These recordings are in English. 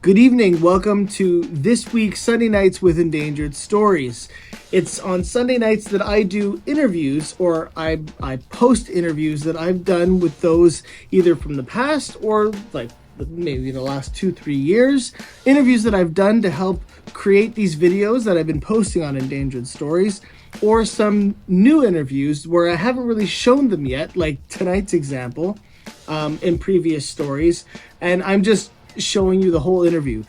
Good evening. Welcome to this week's Sunday Nights with Endangered Stories. It's on Sunday nights that I do interviews, or I post interviews that I've done with those either from the past or like maybe the last 2-3 years. Interviews that I've done to help create these videos that I've been posting on Endangered Stories, or some new interviews where I haven't really shown them yet, like tonight's example, in previous stories, and I'm just showing you the whole interview.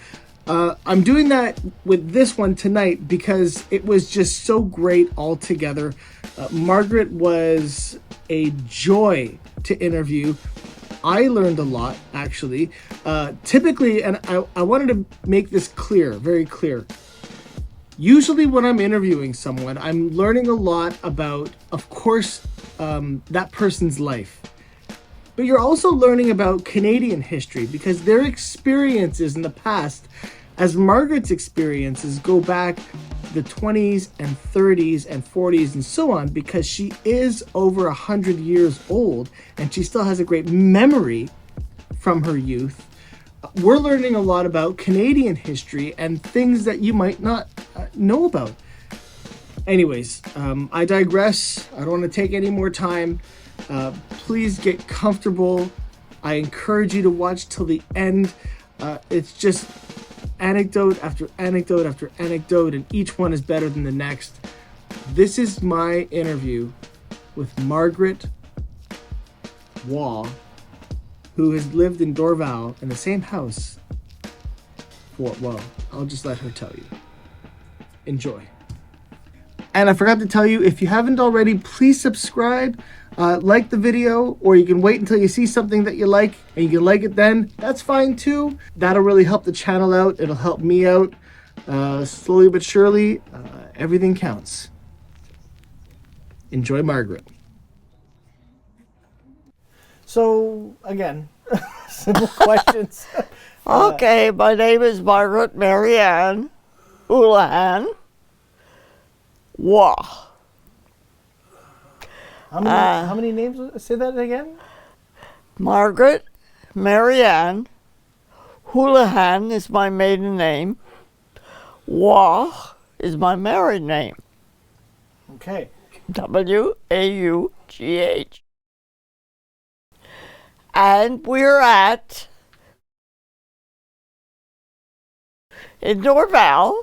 I'm doing that with this one tonight because it was just so great altogether. Margaret was a joy to interview. I learned a lot, actually. Typically, and I wanted to make this clear, very clear. Usually when I'm interviewing someone, I'm learning a lot about, of course, that person's life. But you're also learning about Canadian history because their experiences in the past, as Margaret's experiences, go back the 20s and 30s and 40s and so on, because she is over 100 years old and she still has a great memory from her youth. We're learning a lot about Canadian history and things that you might not know about. Anyways, I digress. I don't want to take any more time. Please get comfortable. I encourage you to watch till the end. It's just anecdote after anecdote after anecdote, and each one is better than the next. This is my interview with Margaret Waugh, who has lived in Dorval in the same house for, well, I'll just let her tell you. Enjoy. And I forgot to tell you, if you haven't already, please subscribe. Like the video, or you can wait until you see something that you like and you can like it then. That's fine too. That'll really help the channel out. It'll help me out. Slowly but surely, everything counts. Enjoy Margaret. So, again, simple questions. Okay, my name is Margaret Marianne Houlihan Waugh. How many names? Say that again. Margaret Marianne Houlihan is my maiden name. Waugh is my married name. Okay. W-A-U-G-H. And we're at in Dorval,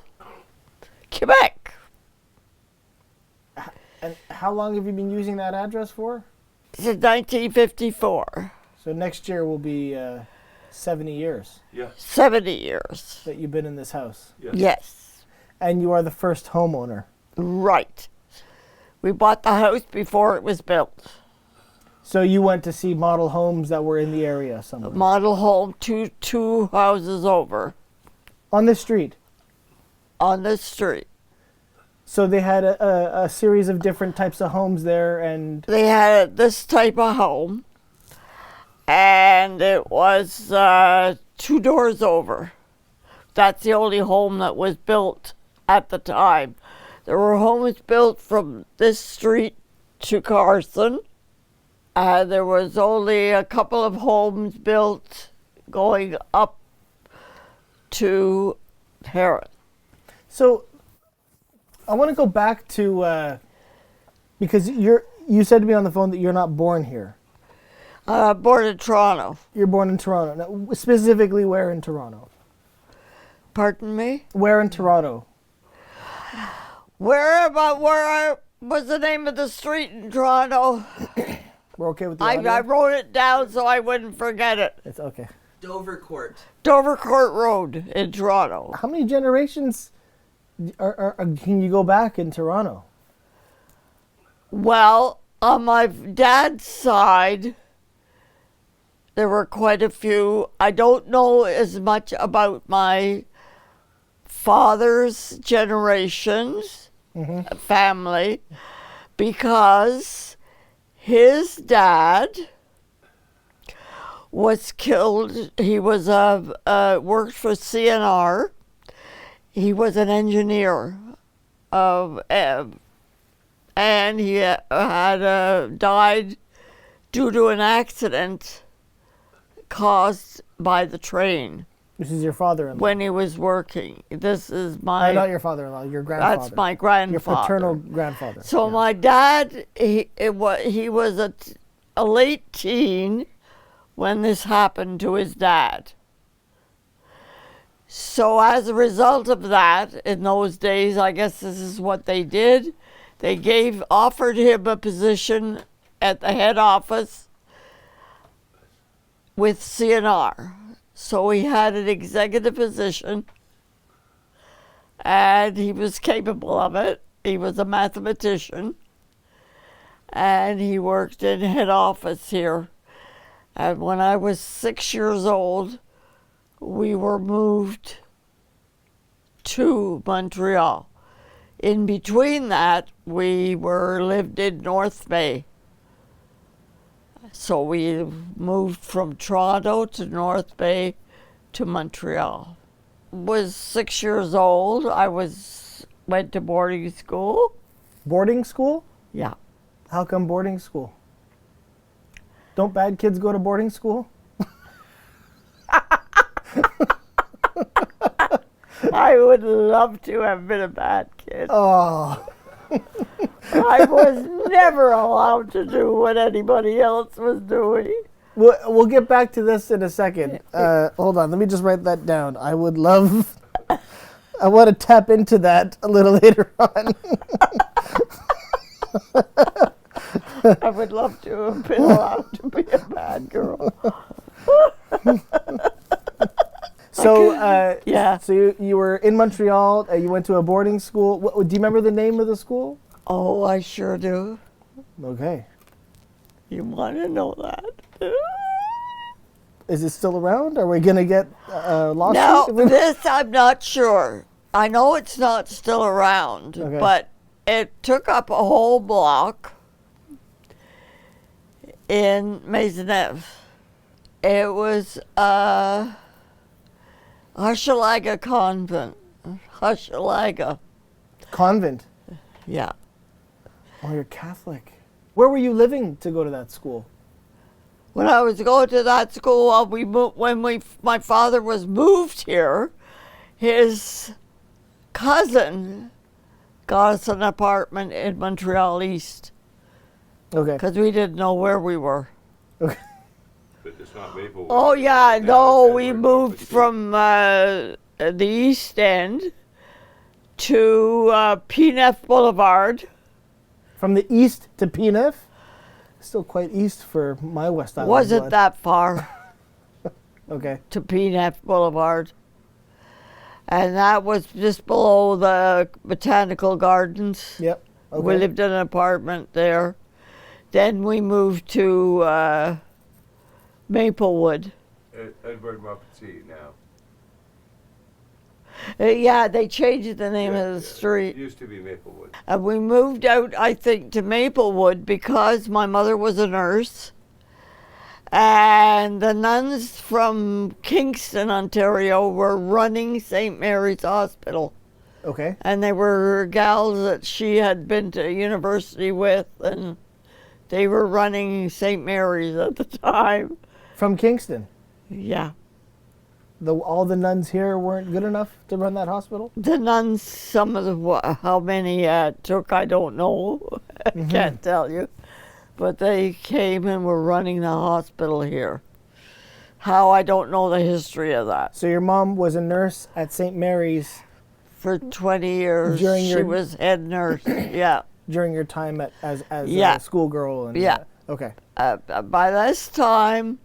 Quebec. And how long have you been using that address for? Since 1954. So next year will be 70 years. Yeah. 70 years. That you've been in this house. Yes. Yes. And you are the first homeowner. Right. We bought the house before it was built. So you went to see model homes that were in the area somewhere? Model home two houses over. On the street? On the street. So they had a series of different types of homes there, and they had this type of home, and it was 2 doors over. That's the only home that was built at the time. There were homes built from this street to Carson. There was only a couple of homes built going up to Heron. So I want to go back to, because you said to me on the phone that you're not born here. Born in Toronto. You're born in Toronto. Now, specifically where in Toronto? Pardon me? Where in Toronto? Where was the name of the street in Toronto? We're okay with the I wrote it down so I wouldn't forget it. It's okay. Dovercourt Road in Toronto. How many generations can you go back in Toronto? Well, on my dad's side, there were quite a few. I don't know as much about my father's generations, family, because his dad was killed. He was worked for CNR. He was an engineer, and he had died due to an accident caused by the train. This is your father-in-law. when he was working. This is my... Not your father-in-law, your grandfather. That's my grandfather. Your paternal grandfather. So my dad, he was a late teen when this happened to his dad. So as a result of that, in those days, I guess this is what they did. They offered him a position at the head office with CNR. So he had an executive position, and he was capable of it. He was a mathematician, and he worked in head office here. And when I was 6 years old, we were moved to Montreal. In between that, we lived in North Bay. So we moved from Toronto to North Bay to Montreal. Was 6 years old. I went to boarding school. Boarding school? Yeah. How come boarding school? Don't bad kids go to boarding school? I would love to have been a bad kid. Oh. I was never allowed to do what anybody else was doing. We'll get back to this in a second. Hold on, let me just write that down. I want to tap into that a little later on. I would love to have been allowed to be a bad girl. So, yeah. So you were in Montreal. You went to a boarding school. Do you remember the name of the school? Oh, I sure do. Okay. You want to know that? Is it still around? Are we gonna get lost? Now, this I'm not sure. I know it's not still around, Okay. but it took up a whole block in Maisonneuve. It was Hochelaga Convent. Hochelaga. Convent. Yeah. Oh, you're Catholic. Where were you living to go to that school? When I was going to that school, my father was moved here, his cousin got us an apartment in Montreal East. Okay. Because we didn't know where we were. Okay. But it's not Maplewood. Oh, yeah, Now no, it's we Edward moved Street. from the East End to P.N.F. Boulevard. From the east to P.N.F.? Still quite east for my West Island Wasn't blood. that far Okay. to P.N.F. Boulevard. And that was just below the Botanical Gardens. Yep. Okay. We lived in an apartment there. Then we moved to Maplewood. Edward Maplewood now. Yeah, they changed the name of the It street. used to be Maplewood. And we moved out, I think, to Maplewood because my mother was a nurse. And the nuns from Kingston, Ontario were running St. Mary's Hospital. Okay. And they were gals that she had been to university with, and they were running St. Mary's at the time. From Kingston. Yeah. All the nuns here weren't good enough to run that hospital? The nuns, some of the, how many took, I don't know. I can't tell you. But they came and were running the hospital here. How, I don't know the history of that. So your mom was a nurse at St. Mary's For 20 years, During she your- was head nurse. Yeah. during your time as Yeah. a schoolgirl? And, Yeah. Okay. By this time,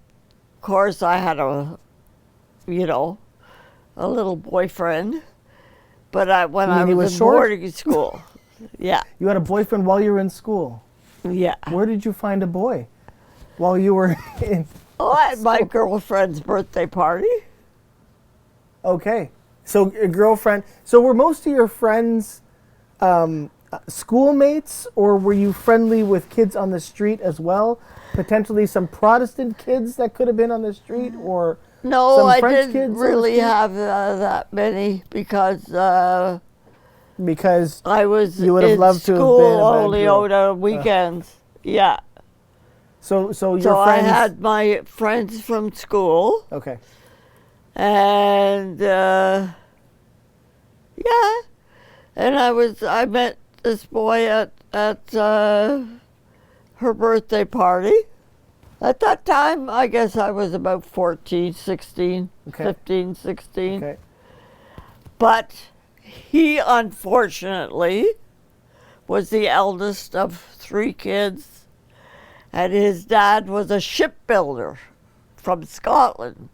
of course, I had a little boyfriend. But when You I mean he was was in short? boarding school, yeah, You had a boyfriend while you were in school. yeah. Where did you find a boy while you were in? Oh, at my girlfriend's birthday party. Okay. So your girlfriend. So were most of your friends schoolmates, or were you friendly with kids on the street as well? Potentially some Protestant kids that could have been on the street, or No, some I French didn't kids on the really street? have that many because Because I was You would have in loved to have school been a bad only girl. on weekends. Yeah. so your So I friends. had my friends from school, Okay. And yeah, and I met this boy at her birthday party. At that time, I guess I was about 14, 16, Okay. 15, 16. Okay. But he, unfortunately, was the eldest of 3 kids, and his dad was a shipbuilder from Scotland.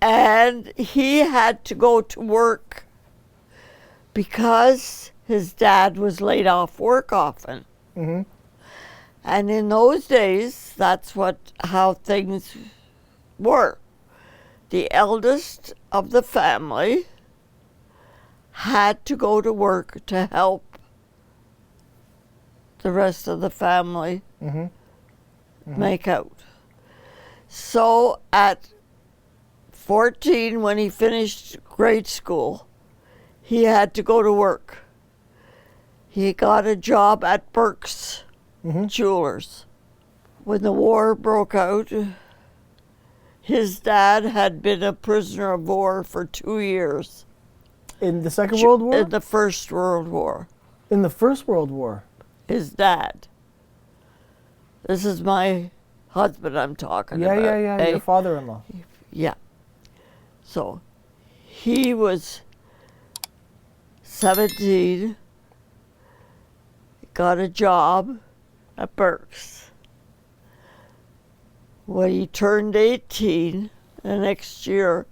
And he had to go to work because his dad was laid off work often. Mm-hmm. And in those days, that's how things were. The eldest of the family had to go to work to help the rest of the family make out. So at 14, when he finished grade school, he had to go to work. He got a job at Burke's Jewelers. When the war broke out, his dad had been a prisoner of war for 2 years. In the Second World War? In the First World War. In the First World War? His dad. This is my husband I'm talking Yeah, about. yeah, yeah. Your father-in-law. Yeah. So he was 17, got a job at Burke's. When he turned 18, the next year,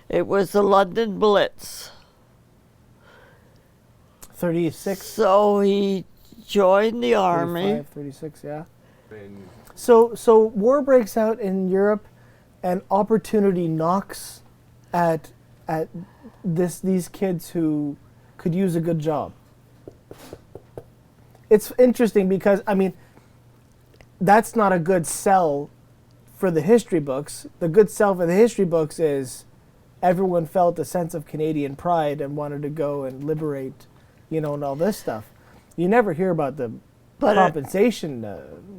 it was the London Blitz. 36. So he joined the army. 36, yeah. And So war breaks out in Europe, and opportunity knocks at these kids who could use a good job. It's interesting because, I mean, that's not a good sell for the history books. The good sell for the history books is everyone felt a sense of Canadian pride and wanted to go and liberate, and all this stuff. You never hear about the compensation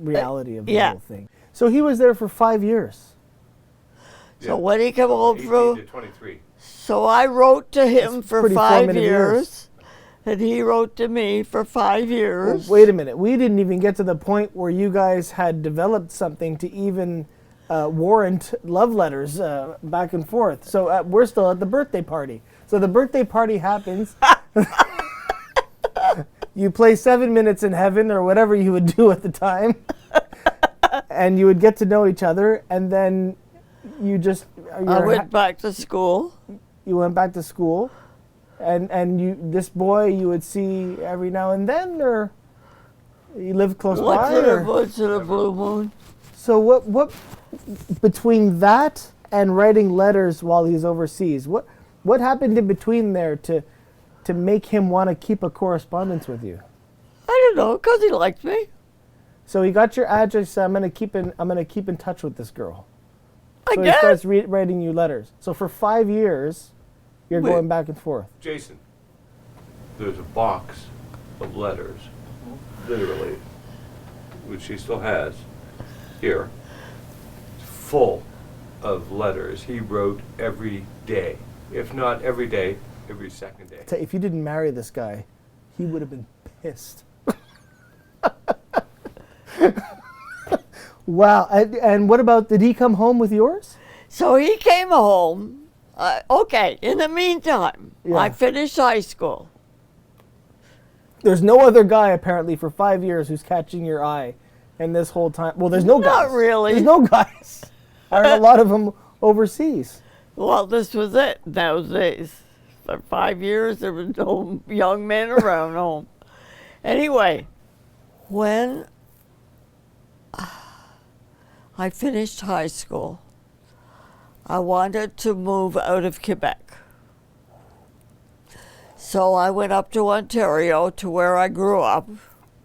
reality of the whole thing. So he was there for 5 years. So when he came home 18 from... to 23. So I wrote to him That's for pretty 5 formative years, and he wrote to me for 5 years. Well, wait a minute. We didn't even get to the point where you guys had developed something to even warrant love letters back and forth. So we're still at the birthday party. So the birthday party happens. You play 7 minutes in heaven or whatever you would do at the time. And you would get to know each other. And then you just... I went back to school. You went back to school. And this boy you would see every now and then, or you lived close by? Once in a blue moon. So what between that and writing letters while he's overseas, what happened in between there to make him want to keep a correspondence with you? I don't know, because he liked me. So he got your address. I'm gonna keep in touch with this girl. I So guess. he starts writing you letters. So for 5 years, you're going back and forth. Jason, there's a box of letters, literally, which she still has here, full of letters he wrote every day. If not every day, every second day. If you didn't marry this guy, he would have been pissed. Wow. And what about, did he come home with yours? So he came home. Okay, in the meantime, Yeah. I finished high school. There's no other guy apparently for 5 years who's catching your eye, and this whole time, well, there's no guys. Not really. There's no guys. Aren't a lot of them overseas? Well, this was it those days. For 5 years, there was no young men around home. Anyway, when I finished high school, I wanted to move out of Quebec. So I went up to Ontario, to where I grew up,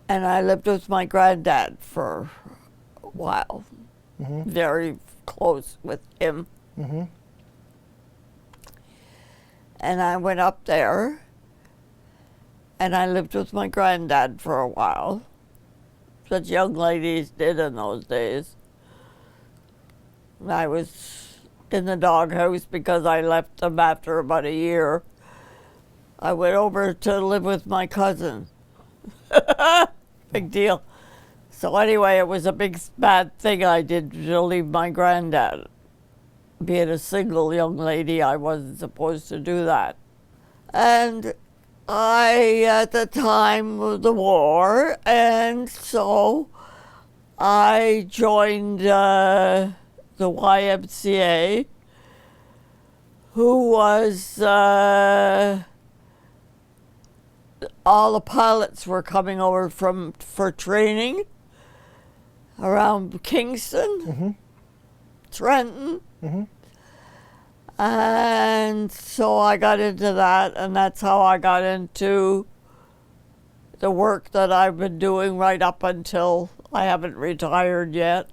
and I lived with my granddad for a while. Very close with him. And I went up there, and I lived with my granddad for a while. Such young ladies did in those days. I was in the doghouse because I left them after about a year. I went over to live with my cousin. Big deal. So anyway, it was a big bad thing I did to leave my granddad. Being a single young lady, I wasn't supposed to do that. And I, at the time of the war, and so I joined the YMCA, who was, all the pilots were coming over for training around Kingston, Trenton. And so I got into that, and that's how I got into the work that I've been doing right up until I haven't retired yet.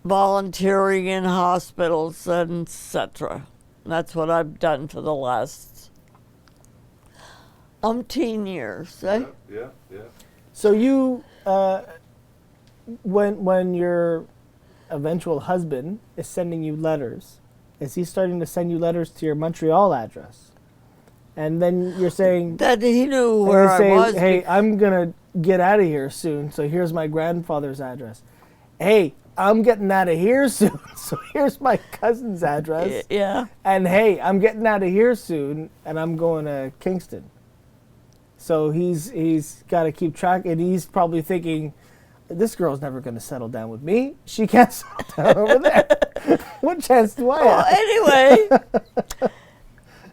Volunteering in hospitals and etc. That's what I've done for the last umpteen years. Eh? Yeah. So you, when your eventual husband is sending you letters, is he starting to send you letters to your Montreal address? And then you're saying that he knew where I was. Hey, I'm gonna get out of here soon, so here's my grandfather's address. Hey, I'm getting out of here soon, so here's my cousin's address. Yeah. And hey, I'm getting out of here soon, and I'm going to Kingston. So he's got to keep track, and he's probably thinking, this girl's never going to settle down with me. She can't settle down over there. What chance do I have? Anyway,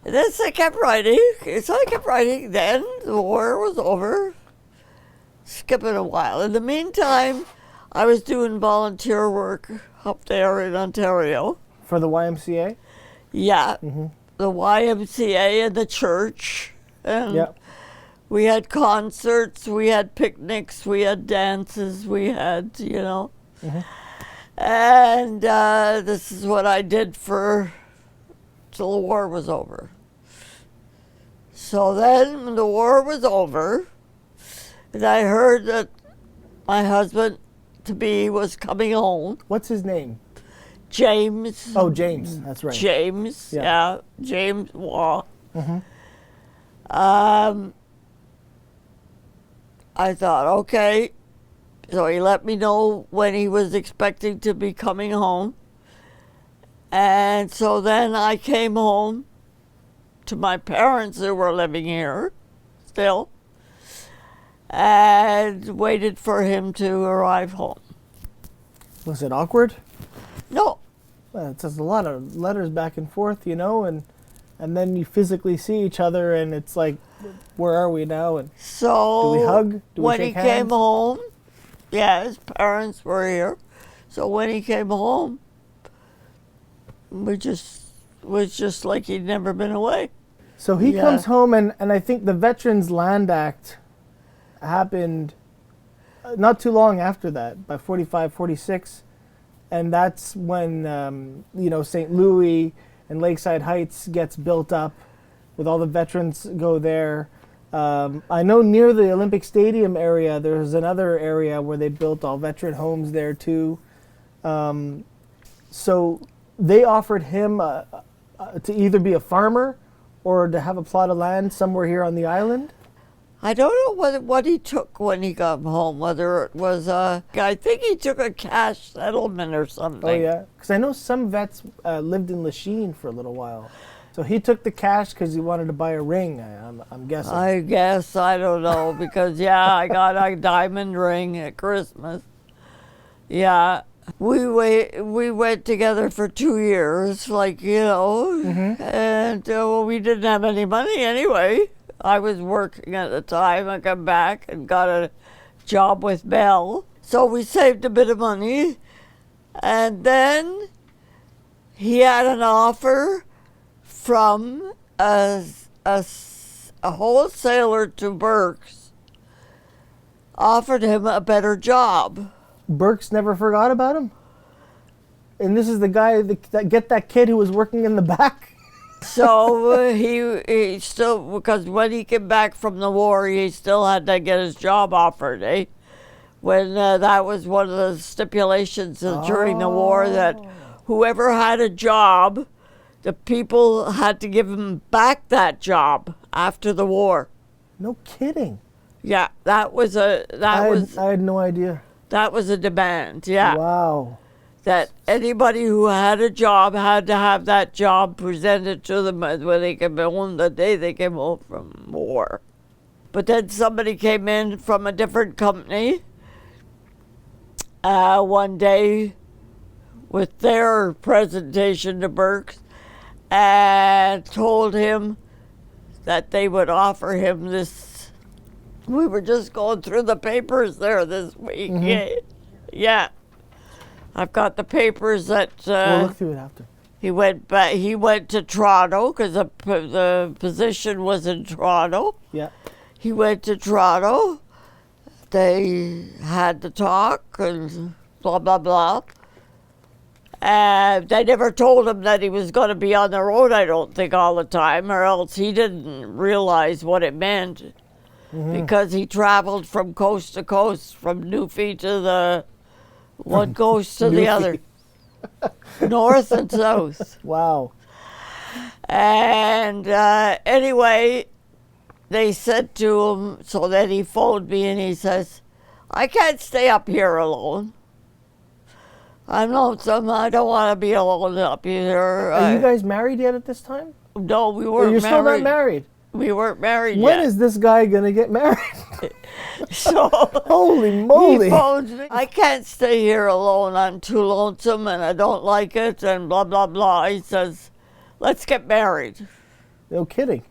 this I kept writing. So I kept writing. Then the war was over. Skipping a while. In the meantime, I was doing volunteer work up there in Ontario. For the YMCA? Yeah. The YMCA and the church. And we had concerts, we had picnics, we had dances, we had, And this is what I did till the war was over. So then when the war was over, and I heard that my husband-to-be was coming home. What's his name? James. Oh, James, that's right. James, yeah. James Waugh. I thought, okay. So he let me know when he was expecting to be coming home. And so then I came home to my parents who were living here still and waited for him to arrive home. Was it awkward? No. Well, it's just a lot of letters back and forth, and then you physically see each other, and it's like, where are we now? And so do we hug? Do when we shake he hands? came home, his parents were here. So when he came home, was just like he'd never been away. So he comes home, and I think the Veterans Land Act happened not too long after that, by 45, 46. And that's when, St. Louis and Lakeside Heights gets built up with all the veterans go there. I know near the Olympic Stadium area, there's another area where they built all veteran homes there too. So they offered him to either be a farmer or to have a plot of land somewhere here on the island. I don't know what he took when he got home, whether it was I think he took a cash settlement or something. Oh yeah, because I know some vets lived in Lachine for a little while. So he took the cash because he wanted to buy a ring, I'm guessing. I guess, I don't know, because I got a diamond ring at Christmas. Yeah. We went together for 2 years, and we didn't have any money anyway. I was working at the time. I come back and got a job with Bell. So we saved a bit of money. And then he had an offer from a wholesaler to Burke's. Offered him a better job. Burke's never forgot about him? And this is the guy that kid who was working in the back? So he still, because when he came back from the war, he still had to get his job offered, when that was one of the stipulations during the war, that whoever had a job, the people had to give them back that job after the war. No kidding. Yeah, that was a I had no idea. that was a demand. Yeah, Wow. that anybody who had a job had to have that job presented to them when they came home, the day they came home from war. But then somebody came in from a different company one day with their presentation to Burke and told him that they would offer him this. We were just going through the papers there this week. Yeah. I've got the papers that We'll look through it after. he went to Toronto because the position was in Toronto. Yeah. He went to Toronto. They had to talk and blah, blah, blah. And they never told him that he was going to be on the road, I don't think, all the time, or else he didn't realize what it meant. Because he traveled from coast to coast, from Newfie to the one coast to the other, north and south. Wow. And anyway, they said to him, so then he phoned me and he says, I can't stay up here alone. I'm lonesome. I don't want to be alone up here. Are you guys married yet at this time? No, we weren't You're married. still not married. We weren't married When yet. is this guy gonna get married? So Holy moly. he phones me. I can't stay here alone. I'm too lonesome and I don't like it and blah, blah, blah. He says, let's get married. No kidding.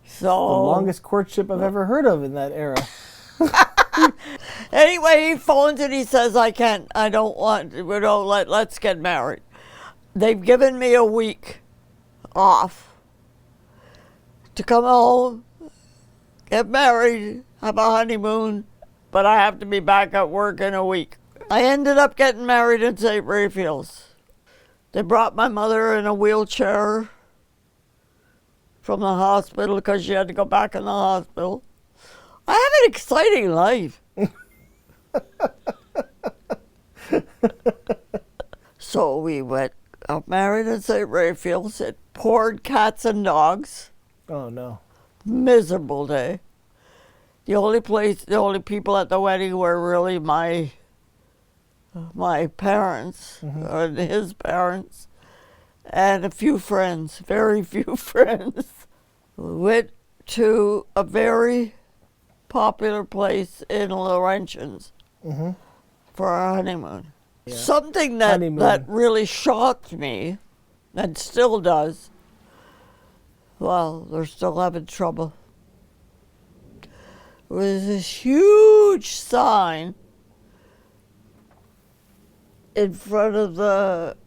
So The longest courtship I've ever heard of in that era. anyway, he phones and he says, I don't want, let's get married. They've given me a week off to come home, get married, have a honeymoon, but I have to be back at work in a week. I ended up getting married in St. Raphael's. They brought my mother in a wheelchair from the hospital because she had to go back in the hospital. I have an exciting life. So we got married in St. Raphael's. It poured cats and dogs. Oh no. Miserable day. The only people at the wedding were really my parents and his parents and a few friends, very few friends. We went to a very popular place in Laurentians for our honeymoon. Yeah. Something that really shocked me, and still does, well, they're still having trouble, was this huge sign in front of the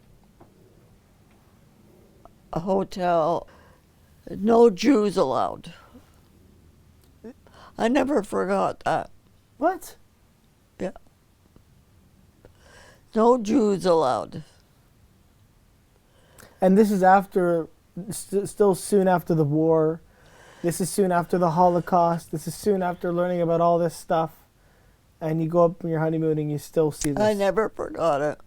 hotel, no Jews allowed. I never forgot that. What? Yeah. No Jews allowed. And this is after, still soon after the war. This is soon after the Holocaust. This is soon after learning about all this stuff. And you go up on your honeymoon and you still see this. I never forgot it.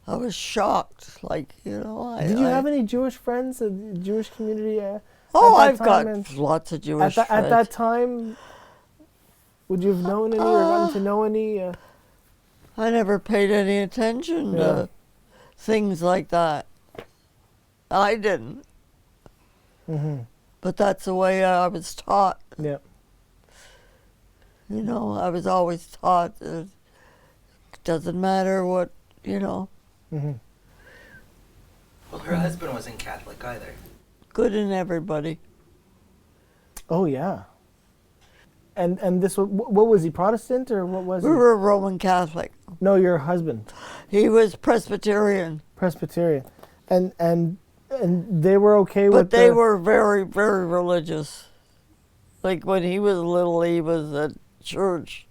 I was shocked. Like, you know. Did you have any Jewish friends, a Jewish community? I've got lots of Jewish friends. At that time, would you have known any or gotten to know any? I never paid any attention to things like that. I didn't. But that's the way I was taught. Yeah. You know, I was always taught that it doesn't matter what, you know. Well, her husband wasn't Catholic either. Good in everybody. Oh, yeah. And this, what was he, Protestant or what was he? We were Roman Catholic. No, your husband. He was Presbyterian. Presbyterian. And they were okay with But they were very, very religious. Like when he was little, he was at church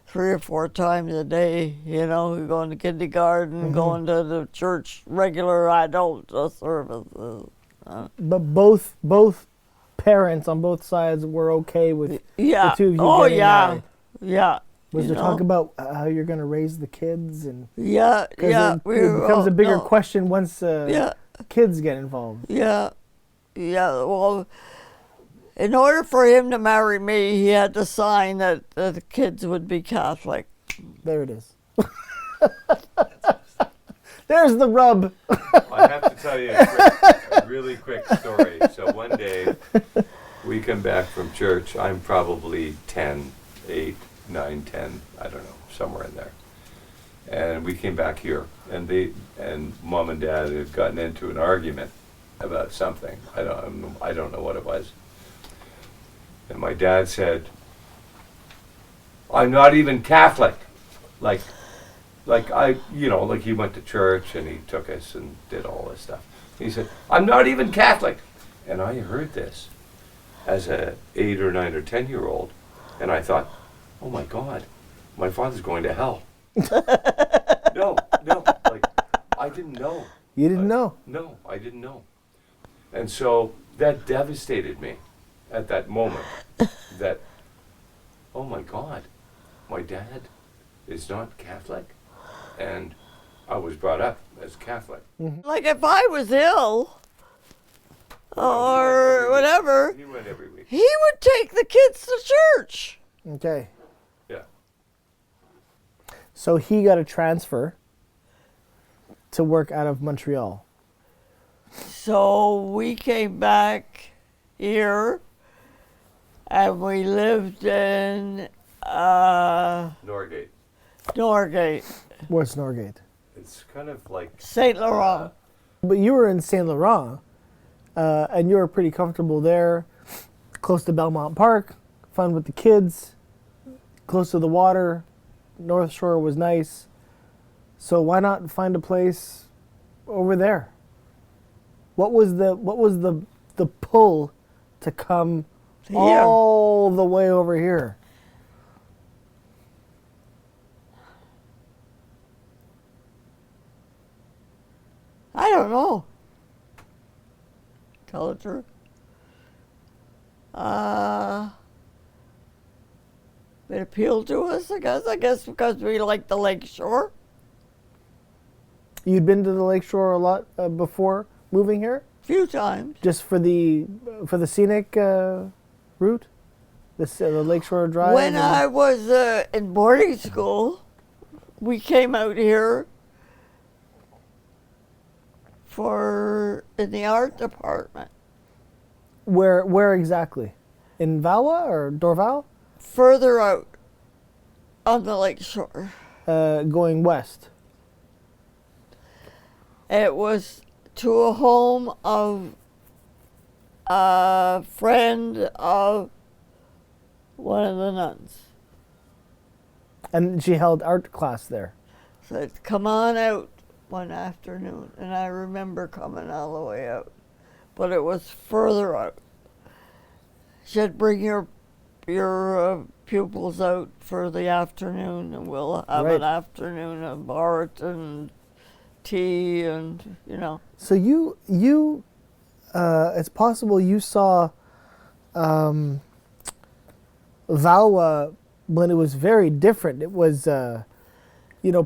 3 or 4 times a day, you know, going to kindergarten, going to the church, regular adult services. But both parents on both sides were okay with the two of you getting married. Yeah. Was You there talk know? about how you're going to raise the kids? And Yeah, 'cause yeah. it becomes a bigger no, question once Yeah, kids get involved. yeah, yeah. Well, in order for him to marry me, he had to sign that the kids would be Catholic. There it is. There's the rub. I have to tell you a really quick story. So one day, we come back from church. I'm probably 10, 8, 9, 10, I don't know, somewhere in there. And we came back here, and Mom and Dad had gotten into an argument about something. I don't know what it was. And my dad said, "I'm not even Catholic." Like he went to church and he took us and did all this stuff. He said, "I'm not even Catholic." And I heard this as a 8 or 9 or 10-year-old, and I thought, "Oh my God, my father's going to hell." No, like, I didn't know. You didn't know? No, I didn't know. And so that devastated me at that moment, that, oh my God, my dad is not Catholic, and I was brought up as Catholic. Like if I was ill or whatever, He went every week. he would take the kids to church. Okay. Yeah. So he got a transfer to work out of Montreal. So we came back here and we lived in Norgate. Norgate, Where's Norgate? It's kind of like, St. Laurent. But you were in Saint Laurent, and you were pretty comfortable there, close to Belmont Park, fun with the kids, close to the water. North Shore was nice. So why not find a place over there? What was the pull to come Here. all the way over here? I don't know. Tell the truth. It appealed to us, I guess. I guess because we like the lake shore. You'd been to the lakeshore a lot before moving here, A few times. just for the scenic route, the lakeshore drive. When and- I was in boarding school, we came out here in the art department. Where exactly? In Valois or Dorval? Further out on the lake shore. Going west. It was to a home of a friend of one of the nuns. And she held art class there. Said, "Come on out one afternoon." And I remember coming all the way out. But it was further out. She said, "Bring your pupils out for the afternoon, and we'll have Right. an afternoon of art and tea and, you know." So you it's possible you saw Valois when it was very different. It was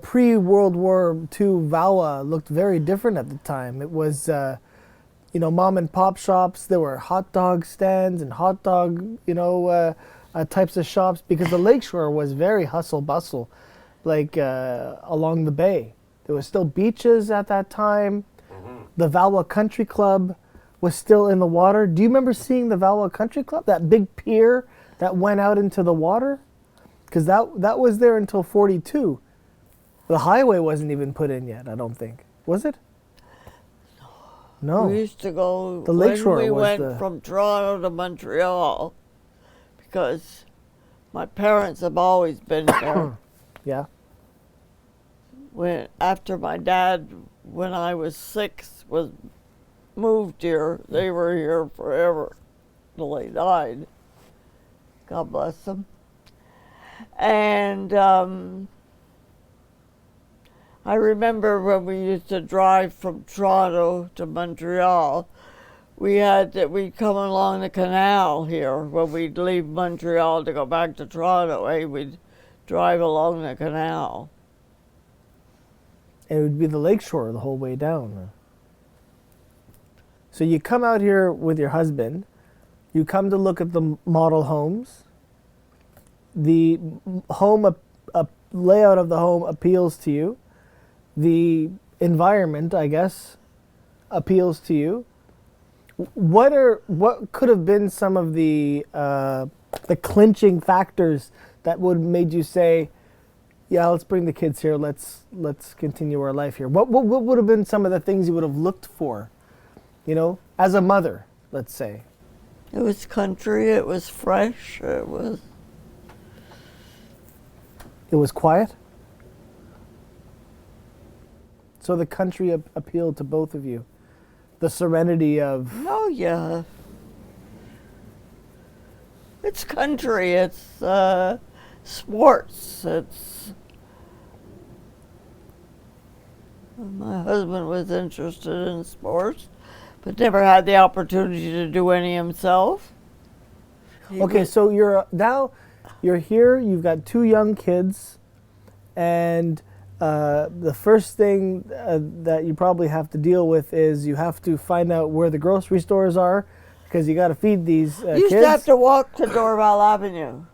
pre-World War II Valois looked very different at the time. It was mom and pop shops. There were hot dog stands and hot dog types of shops, because the lakeshore was very hustle bustle, like along the bay. There was still beaches at that time. The Valois Country Club was still in the water. Do you remember seeing the Valois Country Club, that big pier that went out into the water? Because that was there until 42. The highway wasn't even put in yet, I don't think. Was it? No. We used to go The lakeshore when we was went the- from Toronto to Montreal, because my parents have always been there. Yeah. After my dad, when I was 6, was moved here, they were here forever till they died. God bless them. And I remember when we used to drive from Toronto to Montreal, we'd come along the canal here when we'd leave Montreal to go back to Toronto. We'd drive along the canal. And it would be the lakeshore the whole way down. So you come out here with your husband. You come to look at the model homes. The home, layout of the home appeals to you. The environment, I guess, appeals to you. What could have been some of the clinching factors that would have made you say, yeah, let's bring the kids here. Let's continue our life here. What would have been some of the things you would have looked for, as a mother, let's say? It was country. It was fresh. It was quiet. So the country appealed to both of you. The serenity of... Oh, yeah. It's country. It's sports. My husband was interested in sports, but never had the opportunity to do any himself. Okay, so you're here, you've got 2 young kids, and the first thing that you probably have to deal with is you have to find out where the grocery stores are, because you got to feed these You used kids. to have to walk to Dorval Avenue.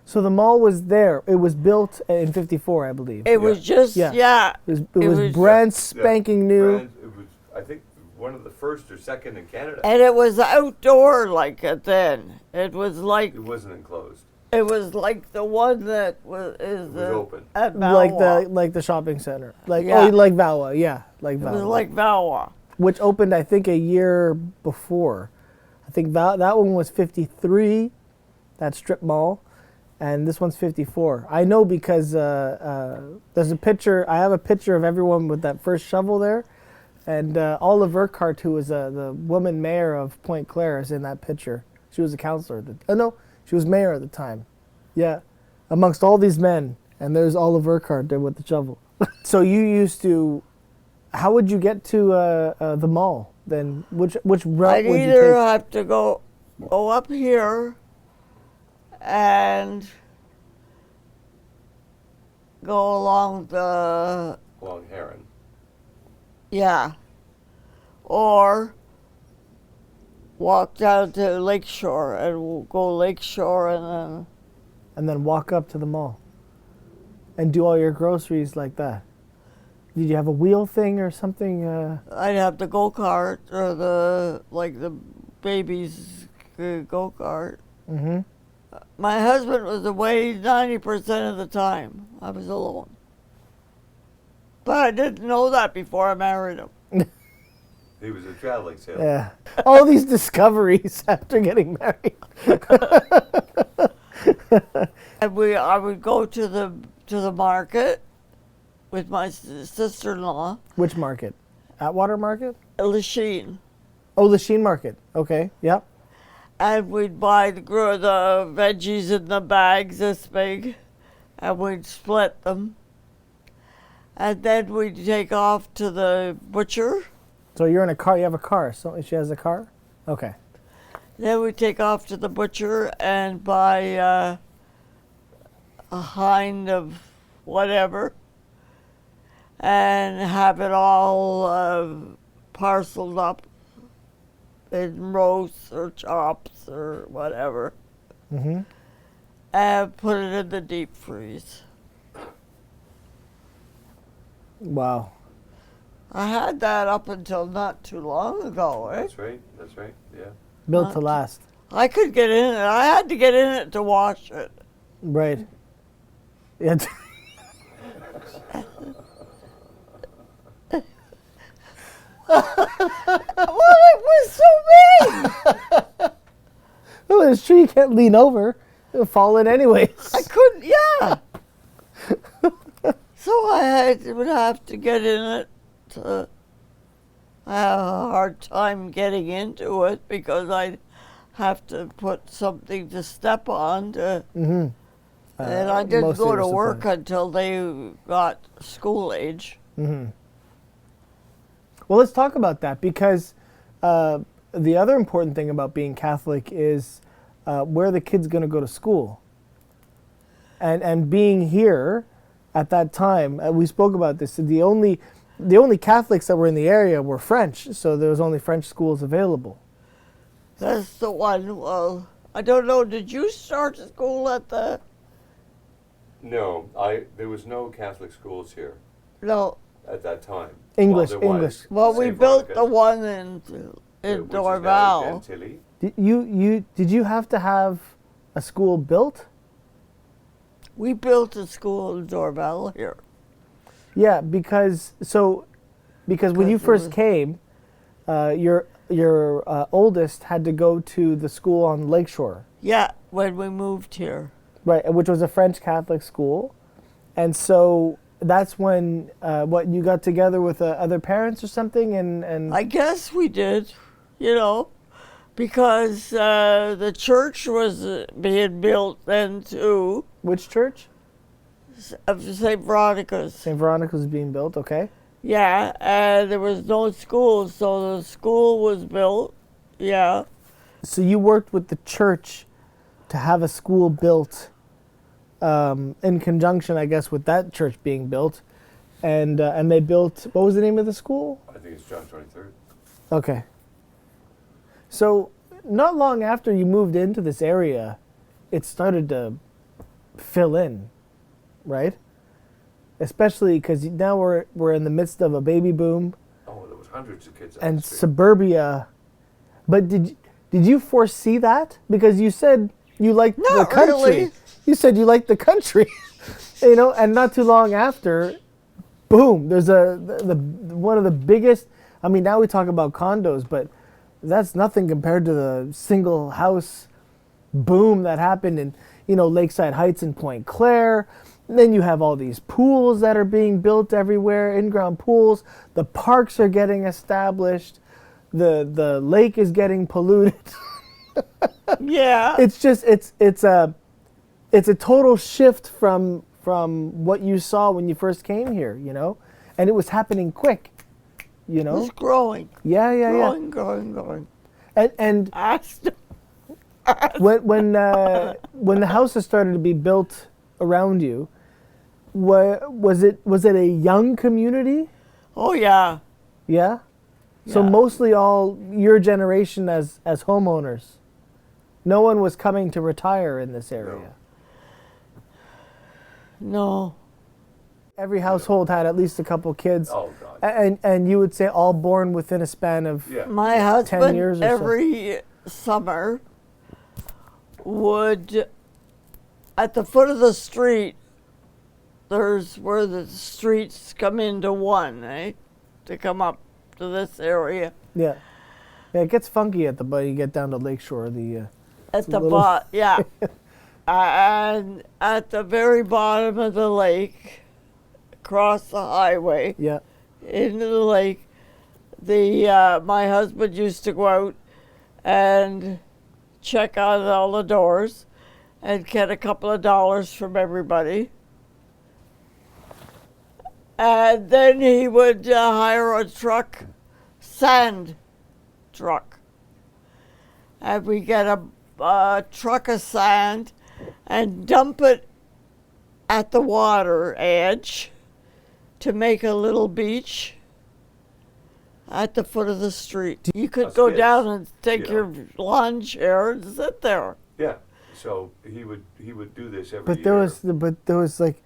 So the mall was there. It was built in '54, I believe. It was just, It was brand spanking new. It was, I think, one of the first or second in Canada. And it was outdoor like it then. It was like... It wasn't enclosed. It was like the one that was open. at Vawa. Like the shopping center. Like Vawa, like Vawa. It was like Vawa. Which opened, I think, a year before. I think that one was 53, that strip mall, and this one's 54. I know because there's a picture. I have a picture of everyone with that first shovel there, and Olive Urquhart, who was the woman mayor of Point Claire, is in that picture. She was a councillor. She was mayor at the time. Yeah, amongst all these men, and there's Olive Urquhart there with the shovel. So you used to. How would you get to the mall? Then which route I'd would you either take? have to go up here and go along the Heron. or walk down to Lakeshore and we'll go Lakeshore And then walk up to the mall. And do all your groceries like that. Did you have a wheel thing or something? I'd have the go-kart or the baby's go-kart. Mm-hmm. My husband was away 90% of the time. I was alone. But I didn't know that before I married him. He was a traveling salesman. Yeah. All these discoveries after getting married. And I would go to the market with my sister-in-law. Which market? Atwater Market? Lachine. Oh, Lachine Market. Okay. Yep. And we'd buy the veggies in the bags this big, and we'd split them. And then we'd take off to the butcher. So you're in a car. You have a car. So she has a car? Okay. Then we'd take off to the butcher and buy a hind of whatever and have it all parceled up in roasts or chops or whatever. Mm-hmm. And put it in the deep freeze. Wow. I had that up until not too long ago, eh? That's right, yeah. Built to last. I could get in it. I had to get in it to wash it. Right. Yeah. Well, it was so big. Oh, it's true. You can't lean over. It'll fall in anyways. I couldn't, yeah. So I would have to get in it. I have a hard time getting into it because I'd have to put something to step on. Mm-hmm. And I didn't go to work until they got school age. Mm-hmm. Well, let's talk about that because the other important thing about being Catholic is where the kid's going to go to school. And being here at that time, we spoke about this. The only Catholics that were in the area were French, so there was only French schools available. That's the one. Well, I don't know. Did you start school at the? No, there was no Catholic schools here No. at that time. English, Well, there was English. Well, we St. built Veronica's, the one in which is now Dorval. Gentilly. Did you have to have a school built? We built a school in Dorval here. Yeah, because when you first came, your oldest had to go to the school on Lakeshore, Yeah, when we moved here. right, which was a French Catholic school, and so that's when you got together with other parents or something, and I guess we did, because the church was being built then too, which church? of St. Veronica's. St. Veronica's was being built. Okay. Yeah, and there was no school, so the school was built. Yeah. So you worked with the church to have a school built, in conjunction, I guess, with that church being built, and they built. What was the name of the school? I think it's John 23rd. Okay. So not long after you moved into this area, it started to fill in, right? Especially because now we're in the midst of a baby boom Oh, there was hundreds of kids on and the street. suburbia. But did you foresee that? Because you said you liked the Not country. really. You said you liked the country, and not too long after, boom, there's the one of the biggest. I mean, now we talk about condos, but that's nothing compared to the single house boom that happened in Lakeside Heights and Point Claire. And then you have all these pools that are being built everywhere, in-ground pools. The parks are getting established. The lake is getting polluted. Yeah. It's just it's a total shift from what you saw when you first came here, and it was happening quick, It was growing. Yeah. Growing. And when the houses started to be built around you, was it a young community? Oh, yeah. Yeah. So Yeah. mostly all your generation as homeowners. No one was coming to retire in this area. No. Every household had at least a couple kids. Oh, God. And you would say all born within a span of Yeah. My husband, years or so. every summer, would, at the foot of the street, there's where the streets come into one, to come up to this area. Yeah, it gets funky at the but you get down to Lakeshore. At the little- bottom, yeah. And at the very bottom of the lake, across the highway, Yeah, into the lake, my husband used to go out and check out all the doors and get a couple of dollars from everybody. And then he would hire a truck, sand truck. And we get a truck of sand and dump it at the water edge to make a little beach at the foot of the street. You could Us go kids, down and take you your lawn chair and sit there. Yeah. So he would do this every but year. there was like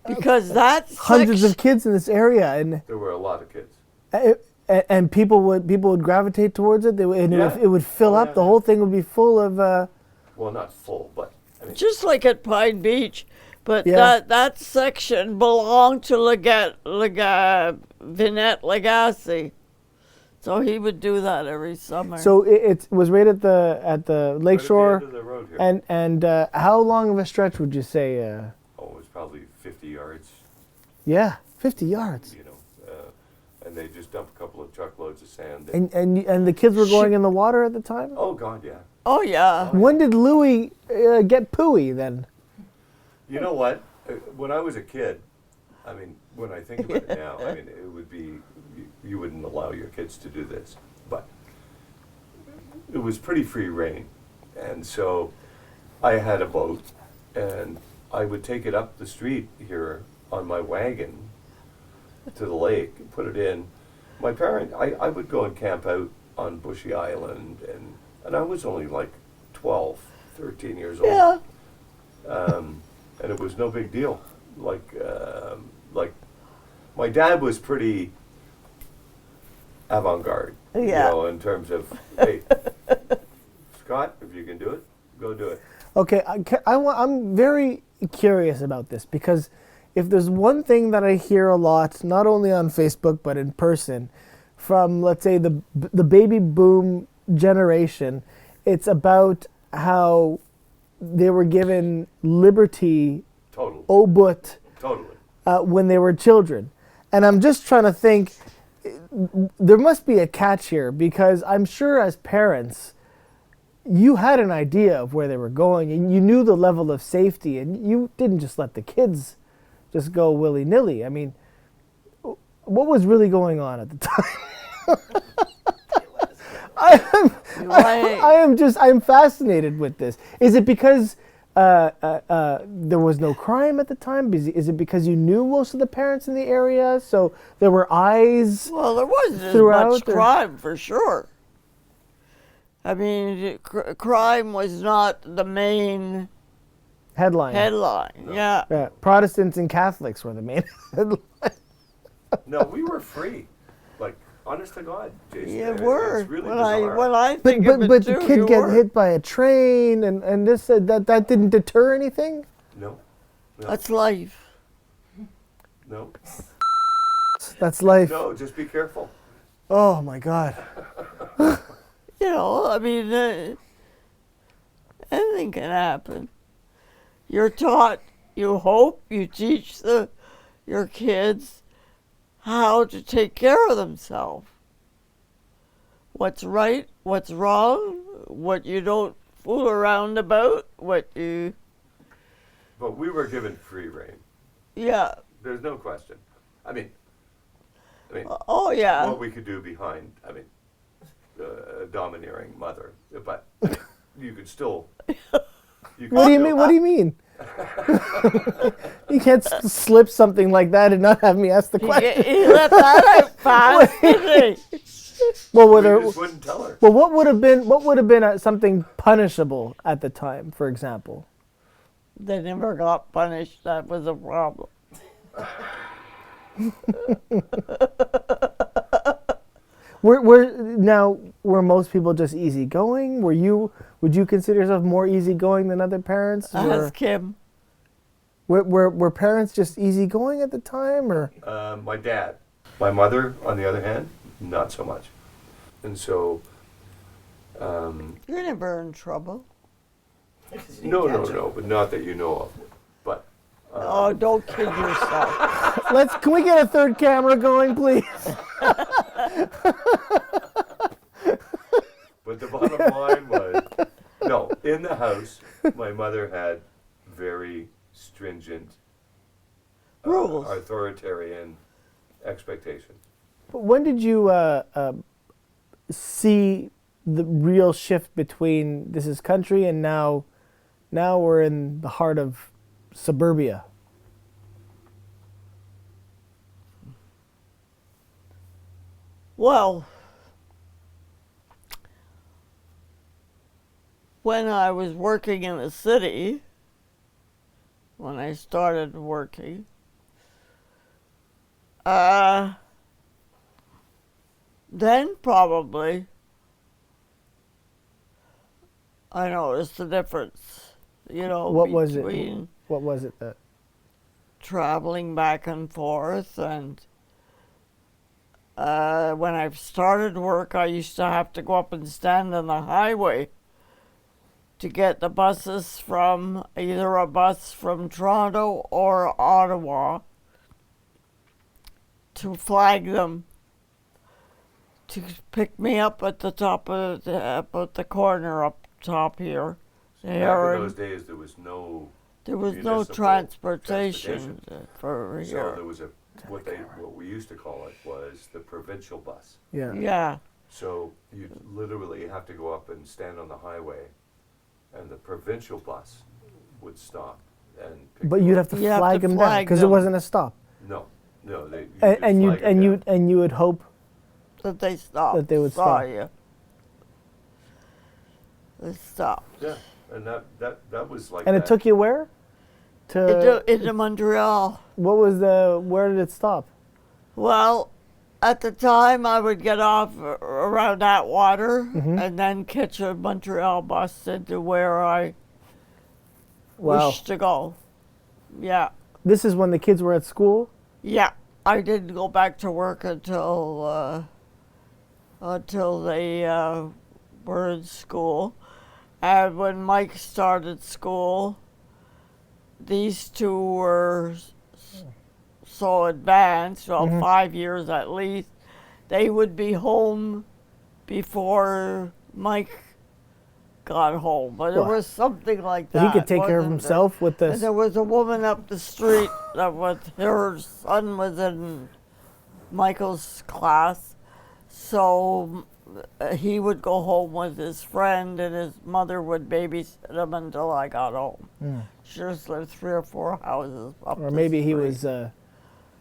Because that's hundreds of kids in this area, and There were a lot of kids. and people would gravitate towards it. Yeah. It would fill Oh, up. yeah. The whole thing would be full of. Well, not full, but I mean, just like at Pine Beach. But Yeah. that section belonged to Vinette Legacy. So he would do that every summer. So it was right at the right at the lakeshore, end of the road here. and how long of a stretch would you say? Oh, it was probably 50 yards, 50 yards. and they just dumped a couple of truckloads of sand. in. And the kids were going in the water at the time. Oh God, yeah. oh, yeah. When did Louis get pooey then? You know what? When I was a kid, I mean, when I think about it now, I mean, it would be, you wouldn't allow your kids to do this, but it was pretty free reign. And so I had a boat, and I would take it up the street here on my wagon to the lake and put it in. I would go and camp out on Bushy Island, and I was only like 12, 13 years old. Yeah. And it was no big deal. Like my dad was pretty avant-garde, Yeah. in terms of, hey, Scott, if you can do it, go do it. Okay, I'm very curious about this because if there's one thing that I hear a lot, not only on Facebook but in person, from let's say the baby boom generation, it's about how they were given liberty, Totally. au bout, Totally. when they were children. And I'm just trying to think, there must be a catch here because I'm sure as parents, you had an idea of where they were going and you knew the level of safety and you didn't just let the kids just go willy-nilly. I mean, what was really going on at the time? I'm fascinated with this. Is it because there was no crime at the time? Is it because you knew most of the parents in the area, so there were eyes? Well, there wasn't as throughout, much crime for sure. I mean, crime was not the main Headline. headline. No. Yeah. Protestants and Catholics were the main headline. No, we were free. Like, honest to God, Jason. You It's were. really when bizarre. I think of it But too, the kid you get were. hit by a train and this that didn't deter anything? No. No. That's life. No. That's life. No, just be careful. Oh my God. You know, I mean, anything can happen. You're taught, you hope, you teach your kids how to take care of themselves. What's right, what's wrong, what you don't fool around about, what you... But we were given free rein. Yeah. There's no question. I mean, Oh, yeah. what we could do behind, a domineering mother, but you could still. What do you mean? What do you mean? You can't slip something like that and not have me ask the question. He left that out fast, didn't he? Well, We just wouldn't tell her. well, what would have been something punishable at the time, for example? They never got punished. That was a problem. Were most people just easygoing? Would you consider yourself more easygoing than other parents? Ask him. Were parents just easygoing at the time, or? My dad. My mother, on the other hand, not so much. And so. You're never in trouble. No, but not that you know of. But. Oh, don't kid yourself. Can we get a third camera going, please? But the bottom line was, no, in the house, my mother had very stringent, Rules. authoritarian expectations. But when did you see the real shift between this is country and now we're in the heart of suburbia? Well, when I was working in the city, when I started working, then probably I noticed the difference, What was it? between What was it that? traveling back and forth. And when I started work, I used to have to go up and stand on the highway to get the buses from either a bus from Toronto or Ottawa to flag them to pick me up at the top of the corner up top here. Back in those days, there was no municipal transportation for So here. there was what we used to call it was the provincial bus. Yeah. Yeah. So you literally have to go up and stand on the highway, and the provincial bus would stop and pick But them you'd up. have to You have flag to them down flag because it them. wasn't a stop. No, they, you And, just and you flag 'em down. and you would hope. That they stopped. That they would saw stop. you. They stopped. Yeah, and that was like And that. it took you where? Into Montreal. What was where did it stop? Well, at the time, I would get off around Atwater Mhm. and then catch a Montreal bus into where I Wow. wished to go. Yeah, This is when the kids were at school? yeah. I didn't go back to work until they were in school. And when Mike started school, these two were so advanced, well, Mhm. 5 years at least, they would be home before Mike got home. But it Well, was something like that. He could take care of wasn't it? himself with And this. there was a woman up the street that was, her son was in Michael's class, so he would go home with his friend, and his mother would babysit him until I got home. Mm. She just lived 3 or 4 houses up Or the maybe he street. was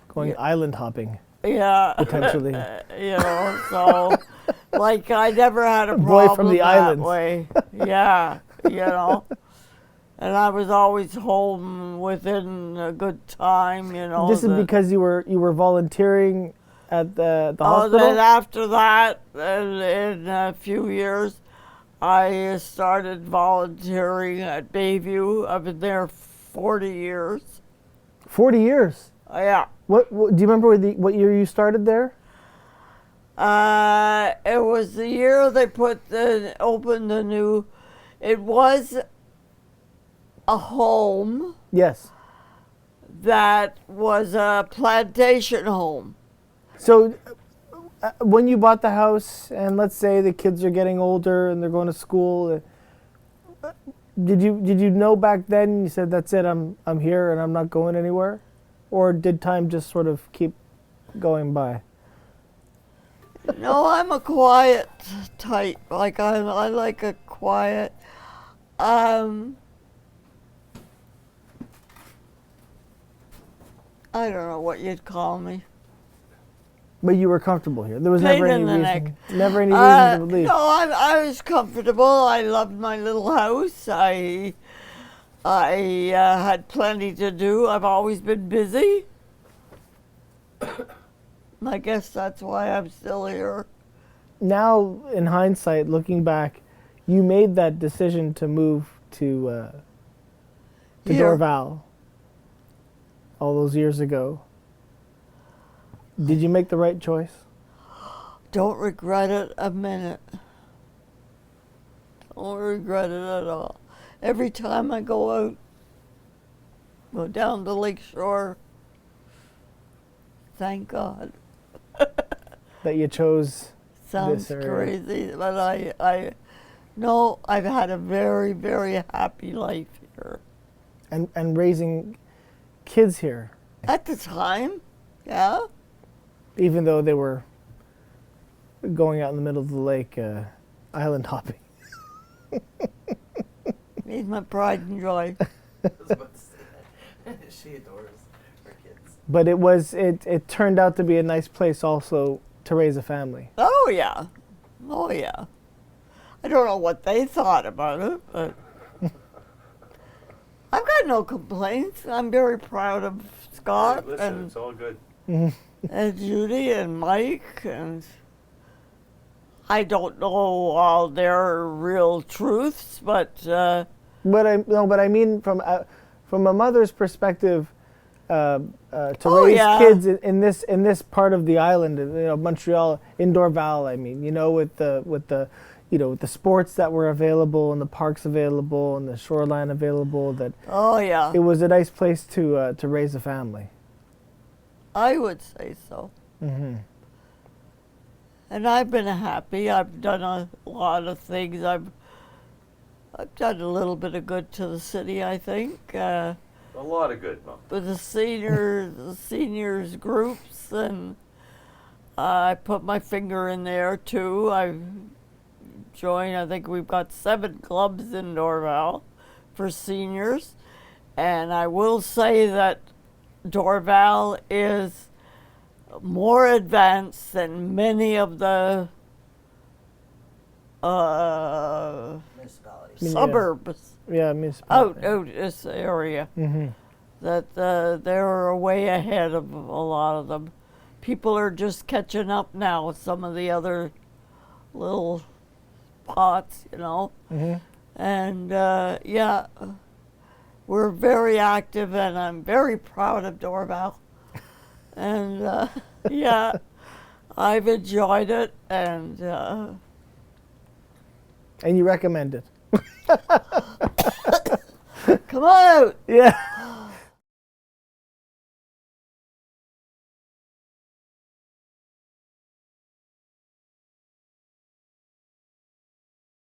going Yeah. island hopping, Yeah. potentially. You know, so like I never had a Boy problem from the that islands. way. Yeah, you know. And I was always home within a good time, you know. This is that- because you were volunteering at the Oh, hospital? then after that, in a few years, I started volunteering at Bayview. I've been there 40 years. 40 years. Yeah. What do you remember what year you started there? It was the year they opened the new. It was a home Yes. that was a plantation home. So when you bought the house, and let's say the kids are getting older and they're going to school, did you know back then? You said, "That's it. I'm here and I'm not going anywhere," or did time just sort of keep going by? No, I'm a quiet type. Like I like a quiet. I don't know what you'd call me. But you were comfortable here. There was Pain never any in the reason. neck. Never any reason to leave. No, I was comfortable. I loved my little house. I had plenty to do. I've always been busy. I guess that's why I'm still here. Now, in hindsight, looking back, you made that decision to move to Here. Dorval all those years ago. Did you make the right choice? Don't regret it a minute. Don't regret it at all. Every time I go down the lake shore, thank God. That you chose Sounds this area? crazy, but I know I've had a very, very happy life here. And raising kids here, At the time, yeah. even though they were going out in the middle of the lake, island hopping. He's my pride and joy. I was about to say that. She adores her kids. But it turned out to be a nice place also to raise a family. Oh yeah, oh yeah. I don't know what they thought about it, but I've got no complaints. I'm very proud of Scott Hey, listen, and it's all good. and Judy and Mike, and I don't know all their real truths, but But I mean from a mother's perspective, to Oh, raise yeah. kids in this part of the island, Montreal, in Dorval. I mean, with the sports that were available and the parks available and the shoreline available, that oh yeah, it was a nice place to raise a family. I would say so. Hmm. And I've been happy. I've done a lot of things. I've done a little bit of good to the city, I think. A lot of good, Mom. With the seniors groups, and I put my finger in there too. I've joined. I think we've got 7 clubs in Dorval for seniors, And I will say that Dorval is more advanced than many of the Municipalities. Yeah. suburbs Yeah, municipality. out this area. Mm-hmm. That they're way ahead of a lot of them. People are just catching up now with some of the other little pots, you know. Mm-hmm. And yeah, we're very active, and I'm very proud of Dorval. And yeah, I've enjoyed it, and And you recommend it? come on out. Yeah.